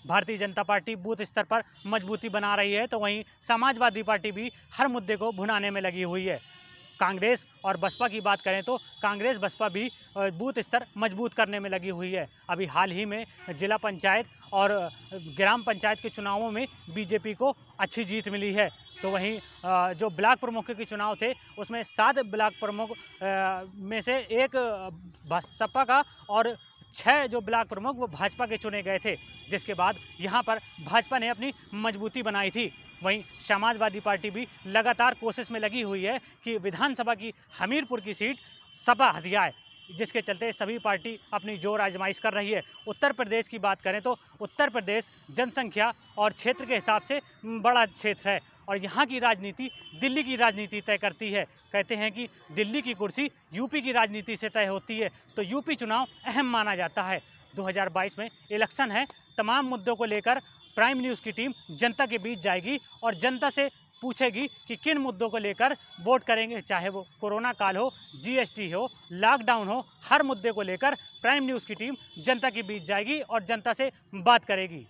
Bharatiya Janata party booth स्तर पर मजबूती बना रही है, तो वहीं समाजवादी पार्टी भी हर मुद्दे को भुनाने में लगी हुई है। कांग्रेस और बसपा की बात करें तो कांग्रेस बसपा भी बूथ स्तर मजबूत करने में लगी हुई है। अभी हाल ही में जिला पंचायत और ग्राम पंचायत के चुनावों में बीजेपी को अच्छी जीत मिली है। तो वहीं जो ब्लॉक प्रमुख के चुनाव थे उसमें 7 ब्लॉक प्रमुख में से एक बसपा का और 6 जो ब्लॉक प्रमुख वो भाजपा के चुने गए थे, जिसके बाद यहाँ पर भाजपा ने अपनी मजबूती बनाई थी। वहीं समाजवादी पार्टी भी लगातार कोशिश में लगी हुई है कि विधानसभा की हमीरपुर की सीट सपा हथियाए, जिसके चलते सभी पार्टी अपनी जोर आजमाइश कर रही है। उत्तर प्रदेश की बात करें तो उत्तर प्रदेश जनसंख्या और क्षेत्र के हिसाब से बड़ा क्षेत्र है और यहाँ की राजनीति दिल्ली की राजनीति तय करती है। कहते हैं कि दिल्ली की कुर्सी यूपी की राजनीति से तय होती है, तो यूपी चुनाव अहम माना जाता है। 2022 में इलेक्शन है, तमाम मुद्दों को लेकर प्राइम न्यूज़ की टीम जनता के बीच जाएगी और जनता से पूछेगी कि किन मुद्दों को लेकर वोट करेंगे, चाहे वो कोरोना काल हो, जीएसटी हो, लॉकडाउन हो, हर मुद्दे को लेकर प्राइम न्यूज़ की टीम जनता के बीच जाएगी और जनता से बात करेगी।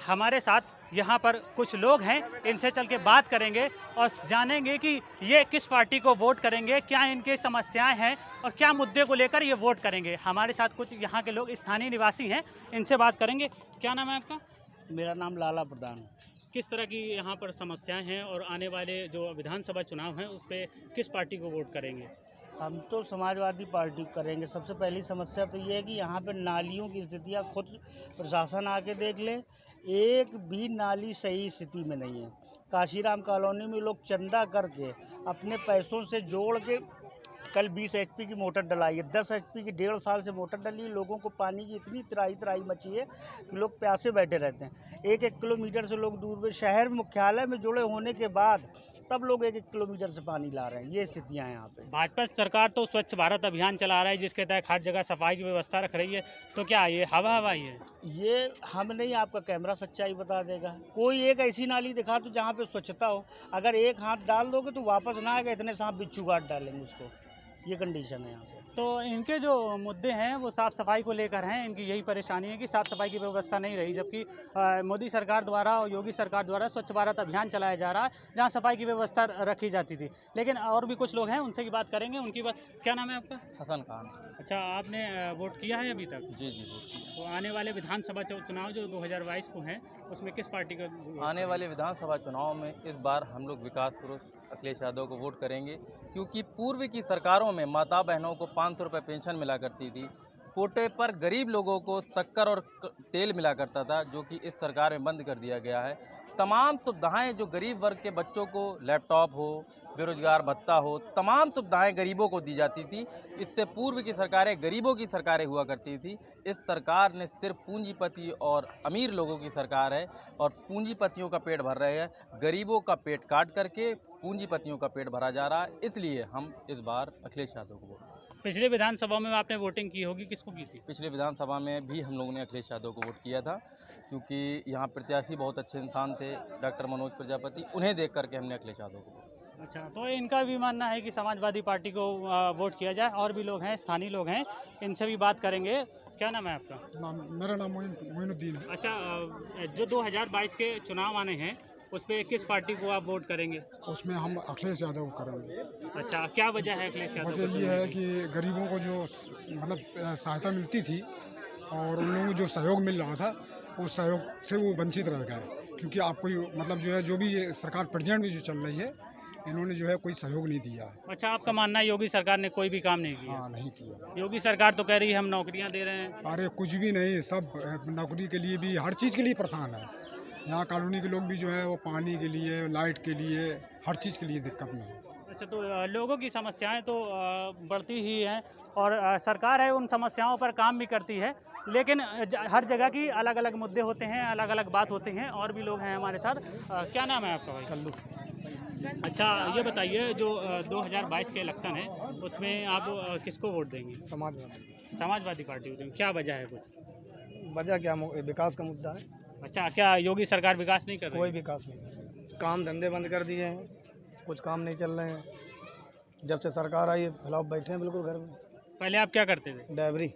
हमारे साथ यहाँ पर कुछ लोग हैं, इनसे चल के बात करेंगे और जानेंगे कि ये किस पार्टी को वोट करेंगे, क्या इनकी समस्याएं हैं और क्या मुद्दे को लेकर ये वोट करेंगे। हमारे साथ कुछ यहाँ के लोग स्थानीय निवासी हैं, इनसे बात करेंगे। क्या नाम है आपका? मेरा नाम लाला प्रधान है। किस तरह की यहाँ पर समस्याएं हैं और आने वाले जो विधानसभा चुनाव हैं उस पर किस पार्टी को वोट करेंगे? हम तो समाजवादी पार्टी करेंगे। सबसे पहली समस्या तो ये है कि यहाँ पे नालियों की स्थितियाँ खुद प्रशासन आके देख ले, एक भी नाली सही स्थिति में नहीं है। काशीराम कॉलोनी में लोग चंदा करके अपने पैसों से जोड़ के कल 20 एचपी की मोटर डलाई है, 10 एचपी की 1.5 साल से मोटर डली है। लोगों को पानी की इतनी त्राही मची है कि लोग प्यासे बैठे रहते हैं। 1-1 किलोमीटर से लोग दूर में शहर मुख्यालय में जुड़े होने के बाद तब लोग 1-1 किलोमीटर से पानी ला रहे हैं। ये स्थितियाँ हैं यहाँ पे। भाजपा सरकार तो स्वच्छ भारत अभियान चला रहा है, जिसके तहत हर जगह सफाई की व्यवस्था रख रही है, तो क्या ये हवा हवाई है? ये हम नहीं, आपका कैमरा सच्चाई बता देगा। कोई एक ऐसी नाली दिखा तो जहाँ पे स्वच्छता हो। अगर एक हाथ डाल दोगे तो वापस ना आएगा, इतने सांप बिच्छू काट डालेंगे उसको। ये कंडीशन है यहाँ पे। तो इनके जो मुद्दे हैं वो साफ़ सफाई को लेकर हैं। इनकी यही परेशानी है कि साफ़ सफाई की व्यवस्था नहीं रही, जबकि मोदी सरकार द्वारा और योगी सरकार द्वारा स्वच्छ भारत अभियान चलाया जा रहा है, जहां सफाई की व्यवस्था रखी जाती थी। लेकिन और भी कुछ लोग हैं, उनसे की बात करेंगे। उनकी बात, क्या नाम है आपका? हसन खान। अच्छा, आपने वोट किया है अभी तक? जी जी वोट किया। तो आने वाले विधानसभा चुनाव जो 2022 को हैं, उसमें किस पार्टी का? आने वाले विधानसभा चुनाव में इस बार हम लोग विकास पुरुष अखिलेश यादव को वोट करेंगे, क्योंकि पूर्व की सरकारों में माता बहनों को 500 रुपये पेंशन मिला करती थी, कोटे पर गरीब लोगों को शक्कर और तेल मिला करता था, जो कि इस सरकार में बंद कर दिया गया है। तमाम सुविधाएं जो गरीब वर्ग के बच्चों को, लैपटॉप हो, बेरोजगार भत्ता हो, तमाम सुविधाएं गरीबों को दी जाती थी। इससे पूर्व की सरकारें गरीबों की सरकारें हुआ करती थी। इस सरकार ने सिर्फ पूंजीपति और अमीर लोगों की सरकार है और पूंजीपतियों का पेट भर रहे हैं। गरीबों का पेट काट करके पूंजीपतियों का पेट भरा जा रहा है। इसलिए हम इस बार अखिलेश यादव को वोट। पिछले विधानसभा में आपने वोटिंग की होगी, किसको की थी? पिछले विधानसभा में भी हम लोगों ने अखिलेश यादव को वोट किया था, क्योंकि यहाँ प्रत्याशी बहुत अच्छे इंसान थे, डॉक्टर मनोज प्रजापति। उन्हें देख करके हमने अखिलेश यादव को वोट। अच्छा, तो इनका भी मानना है कि समाजवादी पार्टी को वोट किया जाए। और भी लोग हैं, स्थानीय लोग हैं, इनसे भी बात करेंगे। क्या नाम है आपका? मेरा नाम मोइनुद्दीन है। अच्छा, जो 2022 के चुनाव आने हैं उस पर किस पार्टी को आप वोट करेंगे? उसमें हम अखिलेश यादव को करेंगे। अच्छा, क्या वजह है अखिलेश यादव? वजह ये है कि गरीबों को जो मतलब सहायता मिलती थी और उन लोगों को जो सहयोग मिल रहा था, उस सहयोग से वो वंचित रह गए, क्योंकि आपको मतलब जो है, जो भी ये सरकार प्रेजेंट में जो चल रही है, इन्होंने जो है कोई सहयोग नहीं दिया है। अच्छा, आपका मानना है योगी सरकार ने कोई भी काम नहीं किया? हाँ, नहीं किया। योगी सरकार तो कह रही है हम नौकरियां दे रहे हैं। अरे कुछ भी नहीं, सब नौकरी के लिए भी, हर चीज़ के लिए परेशान है। यहाँ कॉलोनी के लोग भी जो है वो पानी के लिए, लाइट के लिए, हर चीज़ के लिए दिक्कत में है। अच्छा, तो लोगों की समस्याएं तो बढ़ती ही हैं और सरकार है उन समस्याओं पर काम भी करती है, लेकिन हर जगह की अलग अलग मुद्दे होते हैं, अलग अलग बात होती हैं। और भी लोग हैं हमारे साथ। क्या नाम है आपका भाई? कल्लू। अच्छा, ये बताइए, जो 2022 के इलेक्शन है उसमें आप किसको वोट देंगे? समाजवादी पार्टी को देंगे। क्या वजह है? कुछ वजह क्या, विकास का मुद्दा है। अच्छा, क्या योगी सरकार विकास नहीं कर रही? कोई विकास नहीं कर रही। काम धंधे बंद कर दिए हैं, कुछ काम नहीं चल रहे हैं। जब से सरकार आई है, फिलहाल बैठे हैं बिल्कुल घर में। पहले आप क्या करते थे? ड्राइवरी।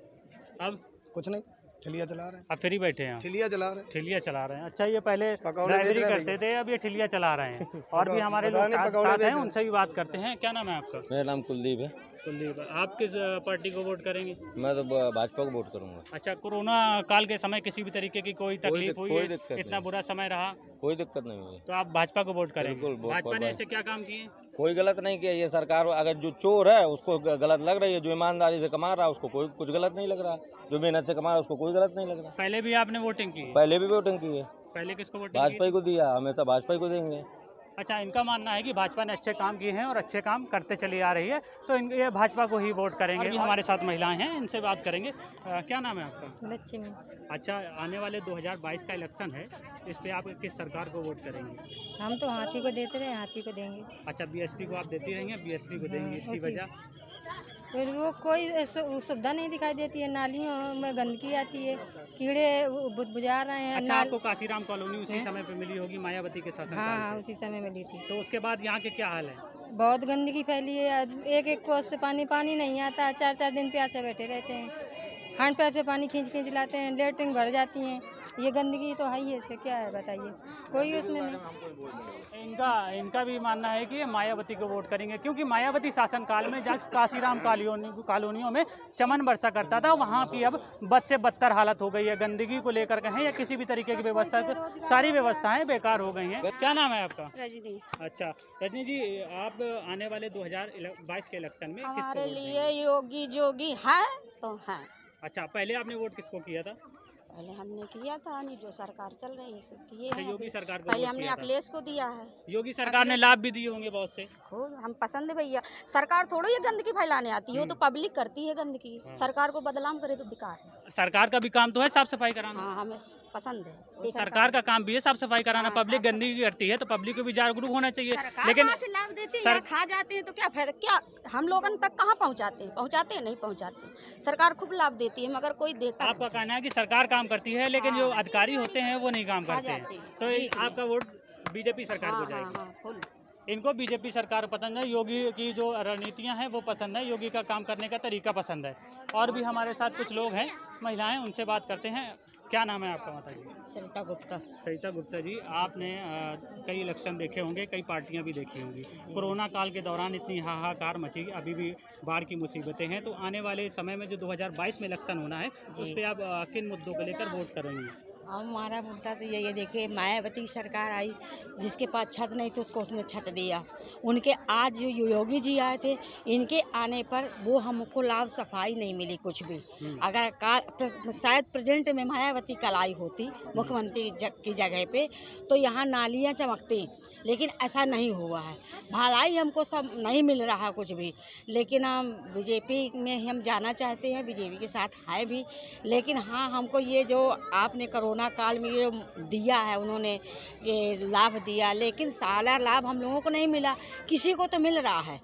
अब कुछ नहीं, ठेलिया चला रहे हैं। अब फ्री बैठे हैं, ठेलिया चला रहे हैं। ठेलिया चला रहे हैं। अच्छा, ये पहले पकौड़े बेच ड्राइवरी रहे हैं करते थे, अब ये ठेलिया चला रहे हैं। और भी हमारे लोग साथ पकौड़े साथ बेच हैं, रहे हैं। उनसे भी बात करते हैं। क्या नाम है आपका? मेरा नाम कुलदीप है। कुलदीप, आप किस पार्टी को वोट करेंगे? मैं तो भाजपा को वोट करूंगा। अच्छा, कोरोना काल के समय किसी भी तरीके की कोई तकलीफ हुई कोई है? दिक्कत इतना नहीं। बुरा समय रहा कोई दिक्कत नहीं हुई। तो आप भाजपा को वोट करेंगे? बिल्कुल, वोट भाजपा ने भाजपा। ऐसे क्या काम किए? कोई गलत नहीं किया। ये सरकार अगर जो चोर है उसको गलत लग रही है, जो ईमानदारी से कमा रहा है उसको कोई कुछ गलत नहीं लग रहा, जो मेहनत से कमा रहा है उसको कोई गलत नहीं लग रहा। पहले भी आपने वोटिंग की है? पहले भी वोटिंग की है, पहले किसको वोटिंग की? भाजपा ही को दिया, हमेशा भाजपा ही को देंगे। अच्छा, इनका मानना है कि भाजपा ने अच्छे काम किए हैं और अच्छे काम करते चली आ रही है, तो ये भाजपा को ही वोट करेंगे। भी हमारे साथ महिलाएं हैं, इनसे बात करेंगे। क्या नाम है आपका? लक्ष्मी। अच्छा, आने वाले 2022 का इलेक्शन है, इस पे आप किस सरकार को वोट करेंगे? हम तो हाथी को देते रहे, हाथी को देंगे। अच्छा, बीएसपी को आप देती रही हैं, बीएसपी को देंगे, इसकी उसी। वजह? फिर वो कोई सुविधा नहीं दिखाई देती है, नालियों में गंदगी आती है, कीड़े बुझा रहे हैं। अच्छा, आपको काशीराम कॉलोनी उसी हैं? समय पे मिली होगी मायावती के शासन हाँ काल हाँ, में। उसी समय मिली थी। तो उसके बाद यहाँ के क्या हाल है? बहुत गंदगी फैली है, एक एक कोस से पानी नहीं आता, 4 दिन प्यासे बैठे रहते हैं, हैंड पैप से पानी खींच लाते हैं, लेटरिन भर जाती हैं। ये गंदगी तो है ही है, इसका क्या है बताइए, कोई उसमें नहीं। इनका भी मानना है कि ये मायावती को वोट करेंगे, क्योंकि मायावती शासनकाल में जहाँ काशीराम कॉलोनियों में चमन बरसा करता था, वहाँ की अब बद से बदतर हालत हो गई है। गंदगी को लेकर कहें या किसी भी तरीके की व्यवस्था, सारी व्यवस्थाएं बेकार हो गई हैं। क्या नाम है आपका? रजनी। अच्छा, रजनी जी, आप आने वाले 2022 के इलेक्शन में किसको हमारे वोट लिए देंगे? योगी जोगी है तो है। अच्छा, पहले आपने वोट किसको किया था? पहले हमने किया था, नहीं जो सरकार चल रही है सब किए अच्छा, हैं। योगी सरकार को पहले वोट हमने किया था। अखिलेश को दिया है। योगी सरकार ने लाभ भी दिए होंगे बहुत से। खूब हम पसंद है भैया, सरकार थोड़ी ये गंदगी फैलाने आती है, वो तो पब्लिक करती है गंदगी। हाँ। सरकार को बदनाम करे तो बेकार है। सरकार का भी काम तो है साफ सफाई कराना। हाँ, हमें पसंद है। तो सरकार का काम भी है साफ सफाई कराना। हाँ, पब्लिक साफ गंदगी करती है तो पब्लिक को भी जागरूक होना चाहिए। सरकार लेकिन वहाँ से लाभ देते हैं, सर- यहाँ खा जाते हैं तो क्या फायदा, क्या हम लोगों तक कहाँ पहुँचाते हैं नहीं पहुँचाते। सरकार खूब लाभ देती है मगर कोई देता आपका नहीं। कहना है कि सरकार काम करती है, लेकिन जो हाँ। अधिकारी होते हैं वो नहीं काम खा करते हैं। जाते हैं। तो ठीक है। आपका वोट बीजेपी सरकार हाँ को हाँ जाएगी। हाँ, फुल। इनको बीजेपी सरकार पसंद है, योगी की जो रणनीतियां हैं वो पसंद है, योगी का काम करने का तरीका पसंद है। और भी हमारे साथ कुछ लोग हैं, महिलाएं, उनसे बात करते हैं। क्या नाम है आपका माता जी? सरिता गुप्ता। सरिता गुप्ता जी, आपने कई इलेक्शन देखे होंगे, कई पार्टियां भी देखी होंगी। कोरोना काल के दौरान इतनी हाहाकार मची, अभी भी बाढ़ की मुसीबतें हैं, तो आने वाले समय में जो 2022 में इलेक्शन होना है, उस पर आप किन मुद्दों को लेकर वोट करेंगे? हमारा मुद्दा तो यही है, देखिए मायावती की सरकार आई, जिसके पास छत नहीं थी उसको उसने छत दिया। उनके आज जो योगी जी आए थे, इनके आने पर वो हमको लाभ सफाई नहीं मिली कुछ भी। अगर शायद प्रेजेंट में मायावती कल आई होती मुख्यमंत्री की जगह पे, तो यहाँ नालियाँ चमकती, लेकिन ऐसा नहीं हुआ है। भलाई हमको सब नहीं मिल रहा कुछ भी, लेकिन हम बीजेपी में हम जाना चाहते हैं, बीजेपी के साथ है भी। लेकिन हाँ, हमको ये जो आपने कोरोना काल में ये दिया है, उन्होंने ये लाभ दिया, लेकिन सारा लाभ हम लोगों को नहीं मिला। किसी को तो मिल रहा है,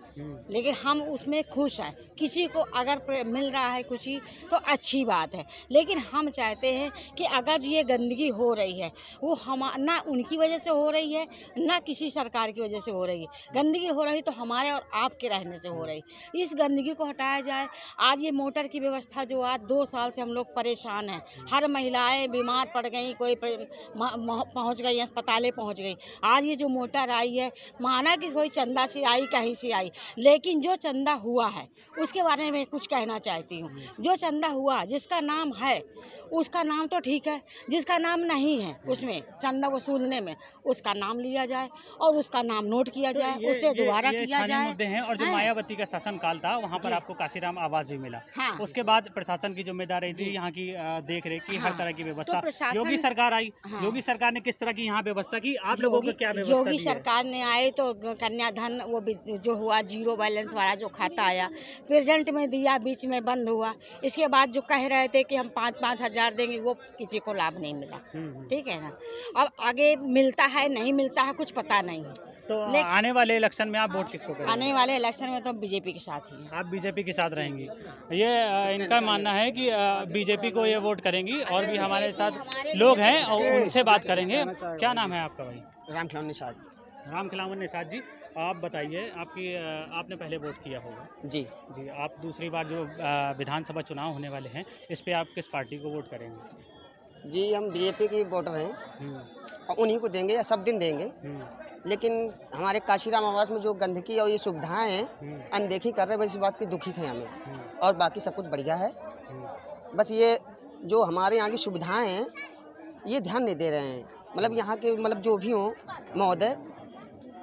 लेकिन हम उसमें खुश हैं। किसी को अगर मिल रहा है कुछ ही तो अच्छी बात है, लेकिन हम चाहते हैं कि अगर ये गंदगी हो रही है, वो हम ना उनकी वजह से हो रही है, ना किसी सरकार की वजह से हो रही है। गंदगी हो रही तो हमारे और आपके रहने से हो रही। इस गंदगी को हटाया जाए। आज ये मोटर की व्यवस्था जो आज 2 साल से हम लोग परेशान हैं, हर महिलाएं बीमार पड़ गई, कोई पहुंच गई अस्पतालें पहुंच गई। आज ये जो मोटर आई है, माना कि कोई चंदा से आई, कहीं से आई, लेकिन जो चंदा हुआ है उसके बारे में कुछ कहना चाहती हूँ। जो चंदा हुआ, जिसका नाम है उसका नाम तो ठीक है, जिसका नाम नहीं है उसमें चंदा वसूलने में, उसका नाम लिया जाए और उसका नाम नोट किया जाए, उससे दोबारा किया स्थानीय जाए। मुद्दे हैं। और जो हैं? मायावती का शासन काल था, वहाँ पर जी। आपको काशीराम आवास भी मिला। हाँ। उसके बाद प्रशासन की जिम्मेदारी थी, जी। यहाँ की देख रेख की, हर हाँ। तरह की तो व्यवस्था। प्रशासन- योगी सरकार आई, हाँ। योगी सरकार ने किस तरह की यहाँ व्यवस्था की, आप लोगों को क्या व्यवस्था योगी दी है? सरकार ने आए तो कन्याधन वो जो हुआ, 0 बैलेंस वाला जो खाता आया, प्रेजेंट में दिया, बीच में बंद हुआ। इसके बाद जो कह रहे थे कि हम 5-5 हज़ार देंगे, वो किसी को लाभ नहीं मिला। ठीक है ना। अब आगे मिलता है नहीं मिलता है कुछ पता नहीं। तो आने वाले इलेक्शन में आप वोट किसको करेंगे? आने वाले इलेक्शन में तो बीजेपी के साथ ही हैं। आप बीजेपी के साथ रहेंगी। ये इनका मानना है कि बीजेपी को ये वोट करेंगी। और भी हमारे साथ लोग हैं और उनसे बात करेंगे। क्या नाम है आपका भाई? रामखिलावन निषाद। रामखिलावन निषाद जी, आप बताइए, आपने पहले वोट किया होगा जी जी, आप दूसरी बार जो विधानसभा चुनाव होने वाले हैं, इस पे आप किस पार्टी को वोट करेंगे? जी हम बीजेपी के वोटर हैं हम्म, और उन्हीं को देंगे या सब दिन देंगे। हम्म, लेकिन हमारे काशीराम आवास में जो गंदगी और ये सुविधाएं हैं हम्म, अनदेखी कर रहे हैं, बस इस बात की दुखित हैं हमें। हम्म, और बाकी सब कुछ बढ़िया है, हम्म। बस ये जो हमारे यहाँ की सुविधाएं हैं ये ध्यान नहीं दे रहे हैं। मतलब यहाँ के मतलब जो भी हों महोदय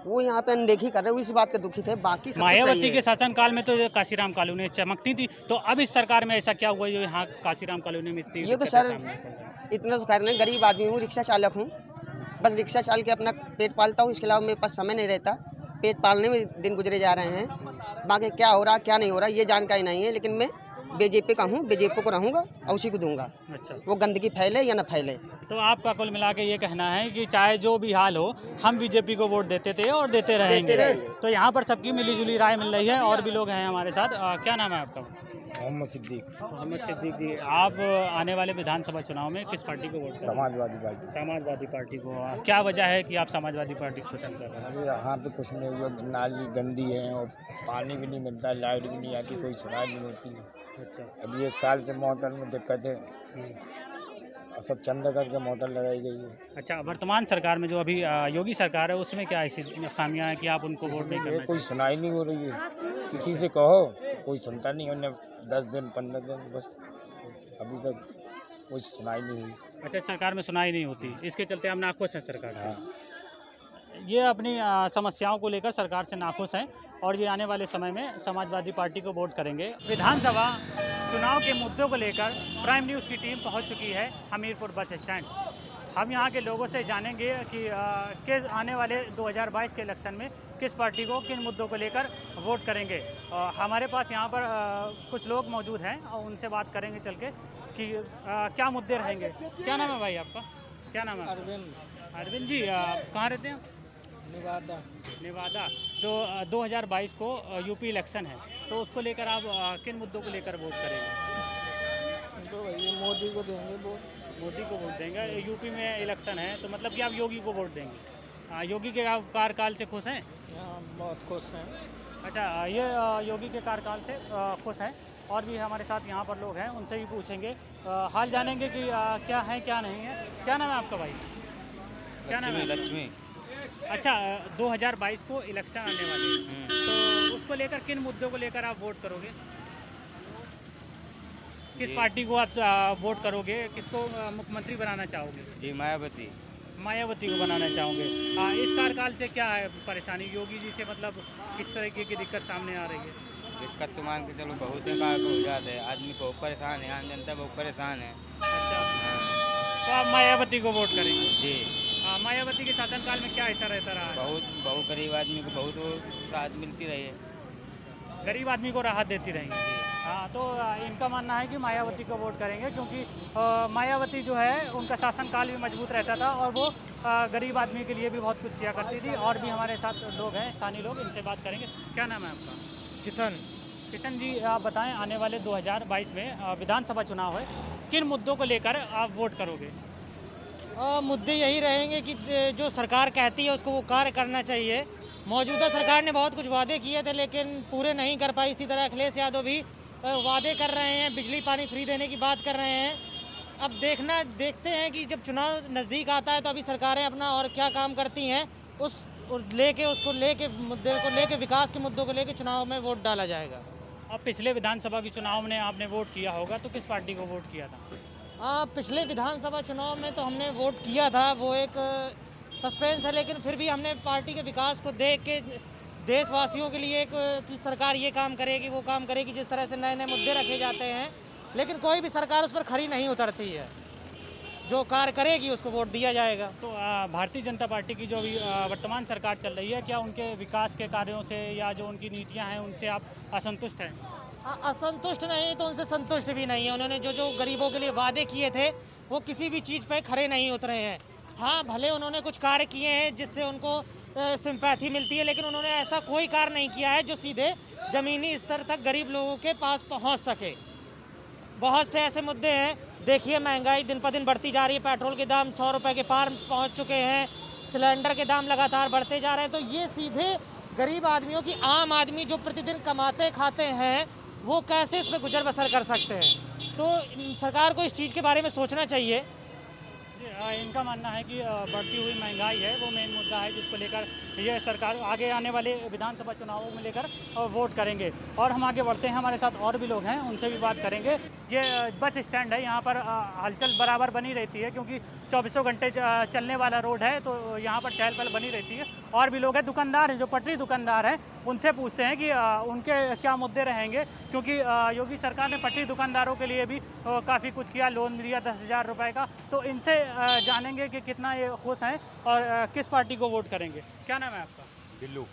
वो यहाँ पे अनदेखी कर रहे हैं, इस बात का दुखित है। बाकी सब कुछ सही मायावती है। के शासनकाल में तो ये काशीराम कॉलोनी चमकती थी, तो अब इस सरकार में ऐसा क्या हुआ जो यहाँ काशीराम कॉलोनी में इतनी ये तो दिक्कतें सर सामने कर रही हैं? इतना तो खैर नहीं, गरीब आदमी हूँ, रिक्शा चालक हूँ, बस रिक्शा चाल के अपना पेट पालता हूँ। इसके अलावा मेरे पास समय नहीं रहता, पेट पालने में दिन गुजरे जा रहे हैं। बाकी क्या हो रहा क्या नहीं हो रहा ये जानकारी नहीं है, लेकिन मैं बीजेपी का हूँ, बीजेपी को रहूँगा और उसी को दूंगा। अच्छा, वो गंदगी फैले या न फैले। तो आपका कुल मिला के ये कहना है कि चाहे जो भी हाल हो, हम बीजेपी को वोट देते थे और देते रहेंगे। रहेंगे। तो यहाँ पर सबकी मिलीजुली राय मिल रही है, और भी लोग हैं हमारे साथ। क्या नाम है आपका? मोहम्मद सिद्दीक, मोहम्मद सिद्दीक जी, आप आने वाले विधानसभा चुनाव में किस पार्टी को वोट करेंगे? समाजवादी पार्टी। समाजवादी पार्टी को। क्या वजह है कि आप समाजवादी पार्टी को पसंद कर रहे हैं? अभी यहाँ पे कुछ नहीं हुआ, नाली गंदी है और पानी भी नहीं मिलता, लाइट भी नहीं आती, कोई सुनाई नहीं होती है। अच्छा, अभी 1 साल से मोटर में दिक्कत है हम्म। और सब चंदा करके मोटर लगाई गई है। अच्छा, वर्तमान सरकार में जो अभी योगी सरकार है, उसमें क्या ऐसी खामियां हैं कि आप उनको वोट नहीं ये करना कोई चाहते? सुनाई नहीं हो रही है, किसी से कहो कोई सुनता नहीं, उन्हें 10 दिन 15 दिन बस, अभी तक कुछ सुनाई नहीं हुई। अच्छा, सरकार में सुनाई नहीं होती, इसके चलते हम नाखुश हैं सरकार से। हाँ, ये अपनी समस्याओं को लेकर सरकार से नाखुश हैं, और ये आने वाले समय में समाजवादी पार्टी को वोट करेंगे। विधानसभा चुनाव के मुद्दों को लेकर प्राइम न्यूज़ की टीम पहुंच चुकी है हमीरपुर बस स्टैंड। हम यहाँ के लोगों से जानेंगे कि किस आने वाले 2022 के इलेक्शन में किस पार्टी को किन मुद्दों को लेकर वोट करेंगे। हमारे पास यहाँ पर कुछ लोग मौजूद हैं और उनसे बात करेंगे चल के कि क्या मुद्दे रहेंगे। क्या नाम है भाई आपका? क्या नाम है? अरविंद। अरविंद जी, कहाँ रहते हैं? निवादा। नेवादा। तो 2022 को यूपी इलेक्शन है, तो उसको लेकर आप किन मुद्दों को लेकर वोट करेंगे? तो भैया मोदी को देंगे वोट। मोदी को वोट देंगे। यूपी में इलेक्शन है, तो मतलब कि आप योगी को वोट देंगे। योगी के आप कार्यकाल से खुश हैं? हाँ बहुत खुश हैं। अच्छा, ये योगी के कार्यकाल से खुश हैं। और भी हमारे साथ यहाँ पर लोग हैं, उनसे भी पूछेंगे, हाल जानेंगे कि क्या है क्या नहीं है। क्या नाम है आपका भाई? क्या नाम है? लक्ष्मी। अच्छा, 2022 को इलेक्शन आने वाले हैं, तो उसको लेकर किन मुद्दों को लेकर आप वोट करोगे? किस पार्टी को आप वोट करोगे? किसको मुख्यमंत्री बनाना चाहोगे? जी मायावती। मायावती को बनाना चाहोगे। इस कार्यकाल से क्या है परेशानी योगी जी से, मतलब किस तरीके की दिक्कत सामने आ रही है? दिक्कत तो मान के चलो बहुत कार हो जाते हैं, आदमी को परेशान है, आम जनता बहुत परेशान है। अच्छा, तो आप मायावती को वोट करेंगे। जी, मायावती के शासनकाल में क्या ऐसा रहता रहा है? बहुत गरीब आदमी को बहुत राहत मिलती रही है। गरीब आदमी को राहत देती रहेंगी। हाँ, तो इनका मानना है कि मायावती को वोट करेंगे, क्योंकि मायावती जो है उनका शासनकाल भी मजबूत रहता था और वो गरीब आदमी के लिए भी बहुत कुछ किया करती थी। और भी हमारे साथ लोग हैं, स्थानीय लोग, इनसे बात करेंगे। क्या नाम है आपका? किसान। किशन जी, आप बताएं, आने वाले 2022 में विधानसभा चुनाव है, किन मुद्दों को लेकर आप वोट करोगे? मुद्दे यही रहेंगे कि जो सरकार कहती है उसको वो कार्य करना चाहिए। मौजूदा सरकार ने बहुत कुछ वादे किए थे लेकिन पूरे नहीं कर पाई। इसी तरह अखिलेश यादव भी वादे कर रहे हैं, बिजली पानी फ्री देने की बात कर रहे हैं। अब देखते हैं कि जब चुनाव नज़दीक आता है तो अभी सरकारें अपना और क्या काम करती हैं, उसको लेके विकास के मुद्दों को लेके चुनाव में वोट डाला जाएगा। अब पिछले विधानसभा के चुनाव में आपने वोट किया होगा, तो किस पार्टी को वोट किया था? पिछले विधानसभा चुनाव में तो हमने वोट किया था, वो एक सस्पेंस है, लेकिन फिर भी हमने पार्टी के विकास को देख के देशवासियों के लिए कि सरकार ये काम करेगी वो काम करेगी, जिस तरह से नए नए मुद्दे रखे जाते हैं, लेकिन कोई भी सरकार उस पर खरी नहीं उतरती है। जो कार्य करेगी उसको वोट दिया जाएगा। तो भारतीय जनता पार्टी की जो अभी वर्तमान सरकार चल रही है, क्या उनके विकास के कार्यों से या जो उनकी नीतियां हैं उनसे आप असंतुष्ट हैं? असंतुष्ट नहीं तो उनसे संतुष्ट भी नहीं है। उन्होंने जो गरीबों के लिए वादे किए थे वो किसी भी चीज़ पे खरे नहीं उतरे हैं। हाँ, भले उन्होंने कुछ कार्य किए हैं जिससे उनको सिंपैथी मिलती है, लेकिन उन्होंने ऐसा कोई कार्य नहीं किया है जो सीधे ज़मीनी स्तर तक गरीब लोगों के पास पहुंच सके। बहुत से ऐसे मुद्दे हैं, देखिए महंगाई दिन पर दिन बढ़ती जा रही है, पेट्रोल के दाम 100 रुपये के पार पहुँच चुके हैं, सिलेंडर के दाम लगातार बढ़ते जा रहे हैं। तो ये सीधे गरीब आदमियों की, आम आदमी जो प्रतिदिन कमाते खाते हैं, वो कैसे इस पर गुजर बसर कर सकते हैं। तो सरकार को इस चीज़ के बारे में सोचना चाहिए। इनका मानना है कि बढ़ती हुई महंगाई है वो मेन मुद्दा है, जिसको लेकर ये सरकार आगे आने वाले विधानसभा चुनावों में लेकर वोट करेंगे। और हम आगे बढ़ते हैं, हमारे साथ और भी लोग हैं, उनसे भी बात करेंगे। ये बस स्टैंड है, यहाँ पर हलचल बराबर बनी रहती है क्योंकि 24 घंटे चलने वाला रोड है, तो यहाँ पर चहल पहल बनी रहती है। और भी लोग हैं, दुकानदार हैं, जो पटरी दुकानदार हैं, उनसे पूछते हैं कि उनके क्या मुद्दे रहेंगे, क्योंकि योगी सरकार ने पटरी दुकानदारों के लिए भी काफ़ी कुछ किया, लोन दिया 10,000 रुपये का। तो इनसे जानेंगे कि कितना ये खुश हैं और किस पार्टी को वोट करेंगे। क्या नाम है आपका? बिल्लू।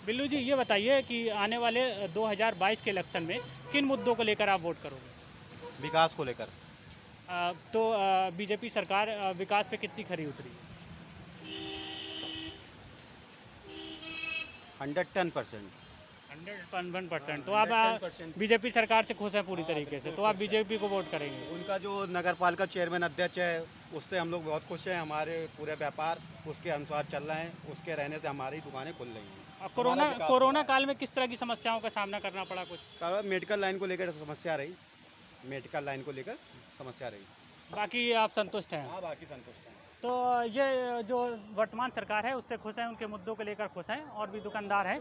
बिल्लू जी, ये बताइए कि आने वाले 2022 के इलेक्शन में किन मुद्दों को लेकर आप वोट करोगे? विकास को लेकर। तो बीजेपी सरकार विकास पे कितनी खरी उतरी? 110%। 101%। तो आप बीजेपी सरकार से खुश हैं पूरी तरीके से, तो आप बीजेपी को वोट करेंगे? उनका जो नगर पालिका चेयरमैन अध्यक्ष है, उससे हम लोग बहुत खुश हैं। हमारे पूरे व्यापार उसके अनुसार चल रहे हैं, उसके रहने से हमारी दुकानें खुल रही हैं। कोरोना काल में किस तरह की समस्याओं का सामना करना पड़ा? कुछ मेडिकल लाइन को लेकर समस्या रही, मेडिकल लाइन को लेकर समस्या रही। बाकी आप संतुष्ट हैं? हाँ, बाकी संतुष्ट हैं। तो ये जो वर्तमान सरकार है उससे खुश हैं, उनके मुद्दों को लेकर खुश हैं। और भी दुकानदार हैं,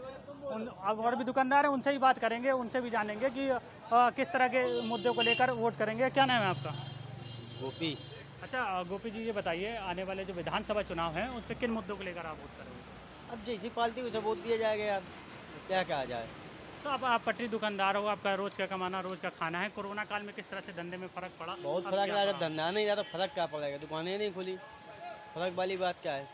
और भी दुकानदार हैं, उनसे भी बात करेंगे, उनसे भी जानेंगे कि किस तरह के मुद्दों को लेकर वोट करेंगे। क्या नाम है आपका? गोपी। अच्छा गोपी जी, ये बताइए आने वाले जो विधानसभा चुनाव हैं उस पर किन मुद्दों को लेकर आप वोट करेंगे? अब जैसी पार्टी उसे वोट दिया जाएगा यार, क्या कहा जाए। तो अब आप पटरी दुकानदार हो, आपका रोज का कमाना, रोज का खाना है। कोरोना काल में किस तरह से धंधे में फर्क पड़ा? बहुत फर्क रहा। जब धंधा नहीं रहा तो फर्क क्या पड़ेगा, दुकानें नहीं खुली, फर्क वाली बात क्या है।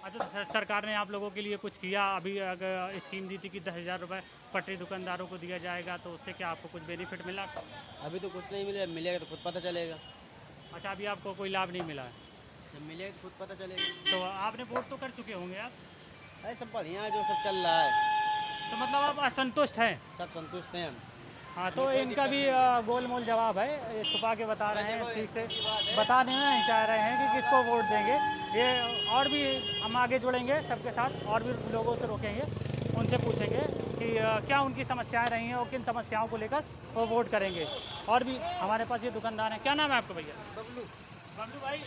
अच्छा, सरकार ने आप लोगों के लिए कुछ किया? अभी अगर स्कीम दी थी कि 10,000 रुपये पटरी दुकानदारों को दिया जाएगा, तो उससे क्या आपको कुछ बेनिफिट मिला? अभी तो कुछ नहीं मिला, मिलेगा तो खुद पता चलेगा। अच्छा, अभी आपको कोई लाभ नहीं मिला है? जब मिलेगा तो खुद पता चलेगा। तो आपने वोट तो कर चुके होंगे आप? अरे सब बढ़िया है, जो सब चल रहा है। तो मतलब आप असंतुष्ट हैं? सब संतुष्ट हैं हम। हाँ, तो इनका भी गोल मोल जवाब है, ये छुपा के बता रहे हैं, ठीक से बताने नहीं चाह रहे हैं कि किसको वोट देंगे। ये और भी हम आगे जुड़ेंगे सबके साथ, और भी लोगों से रोकेंगे, उनसे पूछेंगे कि क्या उनकी समस्याएं रही हैं और किन समस्याओं को लेकर वो वोट करेंगे। और भी हमारे पास ये दुकानदार हैं। क्या नाम है आपका भैया? बबलू। बबलू भाई,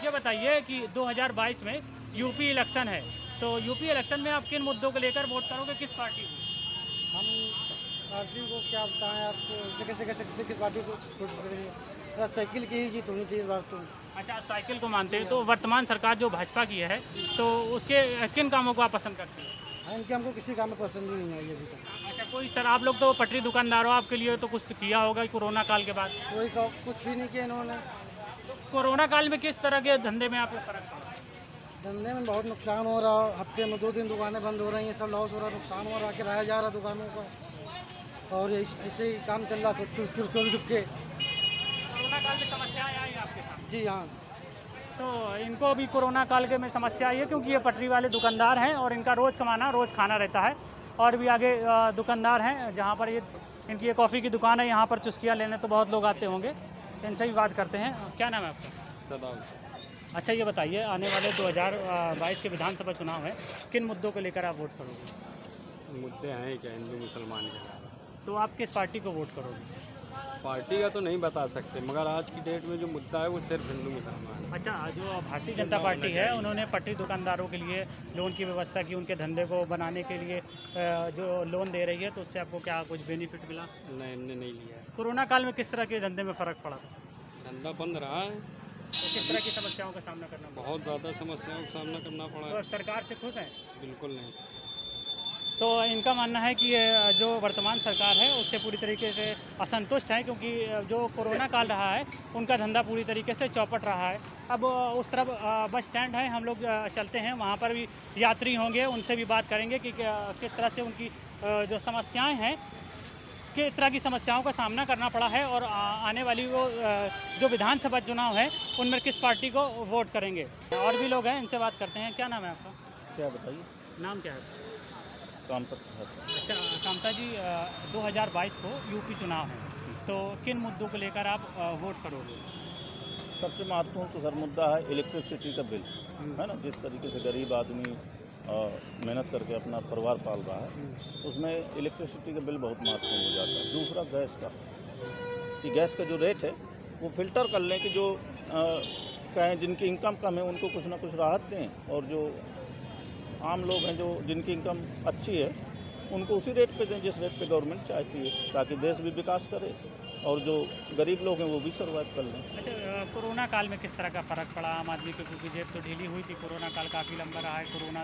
ये बताइए कि 2022 में यूपी इलेक्शन है, तो यूपी इलेक्शन में आप किन मुद्दों को लेकर वोट करोगे, किस पार्टी को? हम पार्टी को क्या बताएं आपको, जगह जगह से किस पार्टी को वोट करेंगे। साइकिल की ही जीत होनी चाहिए इस बार तो। अच्छा, आप साइकिल को मानते हैं। तो वर्तमान सरकार जो भाजपा की है, तो उसके किन कामों को आप पसंद करते हैं? हाँ, इनके हमको किसी काम में पसंद ही नहीं आई अभी तक। अच्छा, कोई तरह आप लोग तो पटरी दुकानदार हो, आपके लिए तो कुछ किया होगा कोरोना काल के बाद? कोई कुछ भी नहीं किया इन्होंने। कोरोना काल में किस तरह के धंधे में आपको फर्क पड़ा? धंधे में बहुत नुकसान हो रहा, हफ्ते में 2-3 दुकानें बंद हो रही हैं, सब लॉस हो रहा, नुकसान हो रहा, किराया जा रहा दुकानों का, और ऐसे ही काम चल रहा। तो चुप के कोरोना काल में समस्याएं आई आपके साथ? जी हाँ। तो इनको भी कोरोना काल के में समस्या आई है, क्योंकि ये पटरी वाले दुकानदार हैं और इनका रोज़ कमाना, रोज़ खाना रहता है। और भी आगे दुकानदार हैं, जहाँ पर ये इनकी ये कॉफ़ी की दुकान है, यहाँ पर चुस्कियाँ लेने तो बहुत लोग आते होंगे। इनसे भी बात करते हैं। क्या नाम है आपका? सदाव। अच्छा, ये बताइए आने वाले 2022 के विधानसभा चुनाव हैं, किन मुद्दों को लेकर आप वोट करोगे? मुद्दे हैं क्या हिंदू मुसलमान के? तो आप किस पार्टी को वोट करोगे? पार्टी का तो नहीं बता सकते, मगर आज की डेट में जो मुद्दा है वो सिर्फ हिंदू मुसलमान है। अच्छा, जो भारतीय जनता पार्टी है, उन्होंने पटरी दुकानदारों के लिए लोन की व्यवस्था की, उनके धंधे को बनाने के लिए जो लोन दे रही है, तो उससे आपको क्या कुछ बेनिफिट मिला? नहीं, हमने नहीं लिया है। कोरोना काल में किस तरह के धंधे में फ़र्क पड़ा था? धंधा बंद रहा है, तो किस तरह की समस्याओं का सामना करना पड़ा? बहुत ज़्यादा समस्याओं का सामना करना पड़ा तो है। सरकार से खुश हैं? बिल्कुल नहीं। तो इनका मानना है कि ये जो वर्तमान सरकार है उससे पूरी तरीके से असंतुष्ट है, क्योंकि जो कोरोना काल रहा है उनका धंधा पूरी तरीके से चौपट रहा है। अब उस तरफ बस स्टैंड है, हम लोग चलते हैं, वहाँ पर भी यात्री होंगे, उनसे भी बात करेंगे कि किस तरह से उनकी जो समस्याएं हैं, किस तरह की समस्याओं का सामना करना पड़ा है, और आने वाली वो जो विधानसभा चुनाव है उनमें किस पार्टी को वोट करेंगे। और भी लोग हैं, इनसे बात करते हैं। क्या नाम है आपका? क्या बताइए? नाम क्या है? कामता। अच्छा कामता जी, 2022 को यूपी चुनाव है, तो किन मुद्दों को लेकर आप वोट करोगे? सबसे महत्वपूर्ण तो सर मुद्दा है इलेक्ट्रिसिटी का बिल, है ना। जिस तरीके से गरीब आदमी और मेहनत करके अपना परिवार पाल रहा है, उसमें इलेक्ट्रिसिटी का बिल बहुत महत्वपूर्ण हो जाता है। दूसरा गैस का, कि गैस का जो रेट है वो फिल्टर कर लें कि जो कहें जिनकी इनकम कम है उनको कुछ ना कुछ राहत दें, और जो आम लोग हैं जो जिनकी इनकम अच्छी है उनको उसी रेट पे दें जिस रेट पे गवर्नमेंट चाहती है, ताकि देश भी विकास करे और जो गरीब लोग हैं वो भी सर्वाइव कर लें। अच्छा, कोरोना काल में किस तरह का फ़र्क पड़ा आम आदमी को, क्योंकि जेब तो ढीली हुई थी, कोरोना काल काफ़ी लंबा रहा है, कोरोना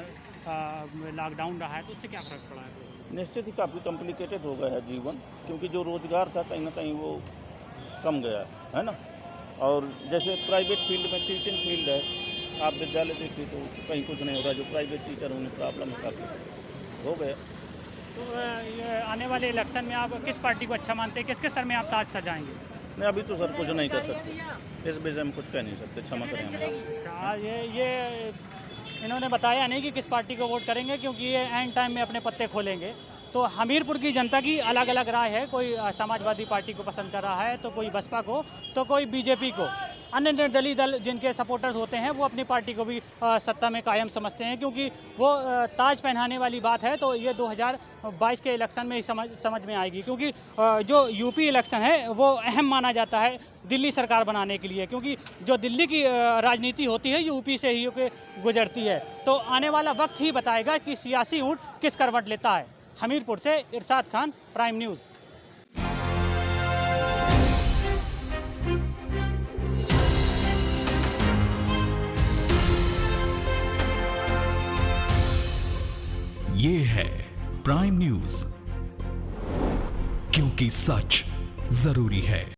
लॉकडाउन रहा है, तो उससे क्या फ़र्क पड़ा है? निश्चित ही काफ़ी कॉम्प्लिकेटेड हो गया है जीवन, क्योंकि जो रोज़गार था कहीं ना कहीं वो कम गया है ना। और जैसे प्राइवेट फील्ड में टीचिंग फील्ड है, आप विद्यालय देखिए तो कहीं कुछ नहीं हो रहा, जो प्राइवेट टीचर उन्हें प्रॉब्लम काफ़ी हो गया। तो ये आने वाले इलेक्शन में आप किस पार्टी को अच्छा मानते हैं, किसके सर में आप ताज सजाएंगे? नहीं, अभी तो सर कुछ नहीं कर सकते, इस विषय में कुछ कह नहीं सकते, क्षमा करें हमें। अच्छा, ये इन्होंने बताया नहीं कि किस पार्टी को वोट करेंगे, क्योंकि ये एंड टाइम में अपने पत्ते खोलेंगे। तो हमीरपुर की जनता की अलग अलग राय है, कोई समाजवादी पार्टी को पसंद कर रहा है, तो कोई बसपा को, तो कोई बीजेपी को। अन्य निर्दलीय दल जिनके सपोर्टर्स होते हैं वो अपनी पार्टी को भी सत्ता में कायम समझते हैं, क्योंकि वो ताज पहनाने वाली बात है तो ये 2022 के इलेक्शन में ही समझ में आएगी, क्योंकि जो यूपी इलेक्शन है वो अहम माना जाता है दिल्ली सरकार बनाने के लिए, क्योंकि जो दिल्ली की राजनीति होती है यूपी से ही गुजरती है। तो आने वाला वक्त ही बताएगा कि सियासी ऊँट किस करवट लेता है। हमीरपुर से इरशाद खान, प्राइम न्यूज़। ये है प्राइम न्यूज़, क्योंकि सच जरूरी है।